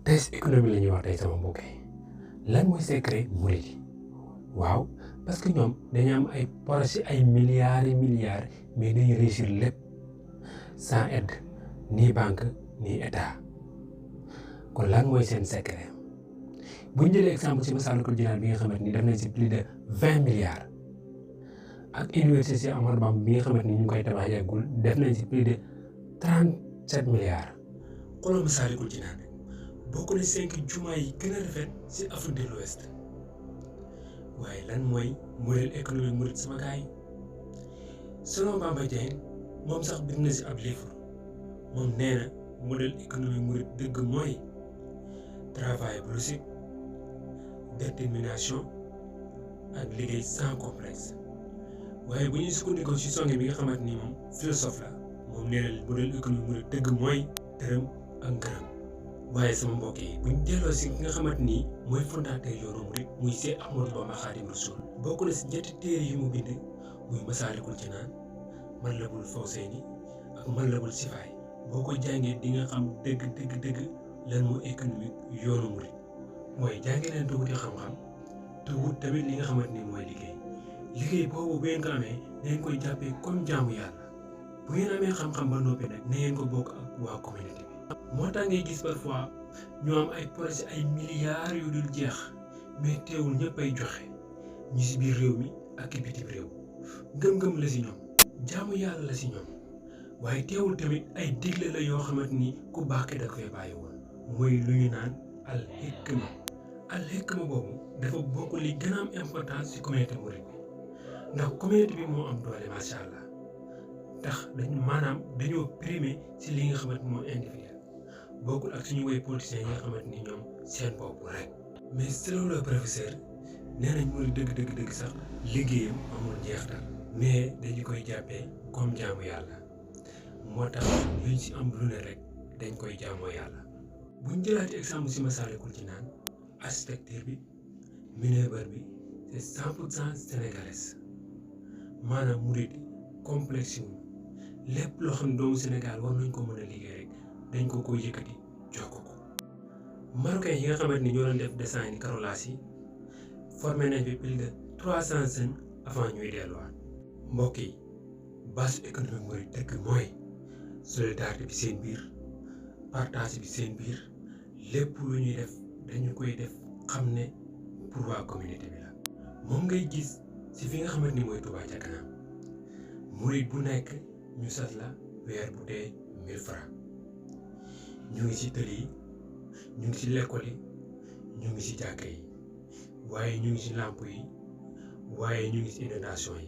tey économie la ñuy wax tey sama mbokk yi lan mooy secret murid yi waaw parce que ñoom dañu am ay projet ay milliards et milliards mais dañuy réussir lépp sans aide ni banque ni état kon lan mooy seen secret bu ñu jëlee exemple ci Massalikul Jinaan bi nga xamante ni def nañ si plus de 20 milliards ak université si Amadou Bamba bi nga xamante ni ñu ngi koy tabax yeggul def nañ si plus de 37 milliards. xoolal Massalikul Jinaan bokk na 5 jumaa yi gën a rafet si Afrique de l'Ouest waaye lan mooy modèle économique murid sama gars yi selon Bamba Dieng moom sax bind na si ab livre moom nee na modèle économique murid dëgg mooy travail bu logique détermination ak liggéey sans complexe waaye bu ñuy sukkandikoo si songe bi nga xamante ni moom philosophe la moom nee na modèle économique murid dëgg mooy dërëm ak ngërëm. waaye sama mbokk yi buñ delloo si ki nga xamante ni mooy fondateur yoonu murid muy Seex Ahmadu Bamba Xaadimu Rasuul bokk na si ñetti téere yu mu bind muy Masaalikul Jinaan Matlabul Fawzayni ak Matlabul Sifaay boo ko jàngee di nga xam dëgg lan moo économique yoonu murid mooy jàngee leen te wuti xam-xam te wut tamit li nga xamante ni mooy liggéey boobu bu ngeen ko amee na ngeen koy jàppee comme jaamu yàlla bu ngeen amee xam-xam ba noppi nag na ngeen ko bokk ak waa communauté bi. moo tax ngay gis parfois ñu am ay projet ay milliards yu dul jeex mais teewul ñëpp ay joxe ñu si biir réew mi ak bitim réew ngëm-ngëm la si ñoom jaamu yàlla la si ñoom waaye teewul tamit ay digle la yoo xamante ni ku baax ki da koy bàyyi woon mooy lu ñu naan al hikma boobu dafa bokk li gën a am importance si communauté murid bi ndax communauté bi moo am doole macha allah tax dañoo primé si li nga xamante moo individuel bokkul ak suñu woy politiciens yi nga xamante ni ñoom seen bopp rek. mais selon le professeur nee nañ murid dëgg sax liggéeyam amul njeextal mais dañu koy jàppee comme jaamu yàlla moo tax luñ si am lu ne rek dañ koy jaamoo yàlla. buñ jëlaati exemple si Massalikul Jinaan architecture bi mineur bi c'est 100% sénégalais maanaam murid complexe wu lépp loo xam ne doomu Sénégal war nañ ko mën a liggéey rek dañ ko yëkkati jox ko. Marocain yi nga xamante ni ñoo doon def dessin ni carrelage yi formé nañ fi plus de 300 jeunes avant ñuy delluwaat. mbokk yi base économique mooy dëgg mooy solidarité bi seen biir partage bi seen biir lépp lu ñuy def dañu koy def xam ne pour waa communauté bi la. moom ngay gis si fi nga xamante ni mooy Touba ca kanam murid bu nekk ñu sas la weer bu dee 1000 francs ñu ngi ci tëli yi ñu ngi ci l'école yi ñu ngi ci jàkka yi waaye ñu ngi ci làmp yi waaye ñu ngi ci inondation yi.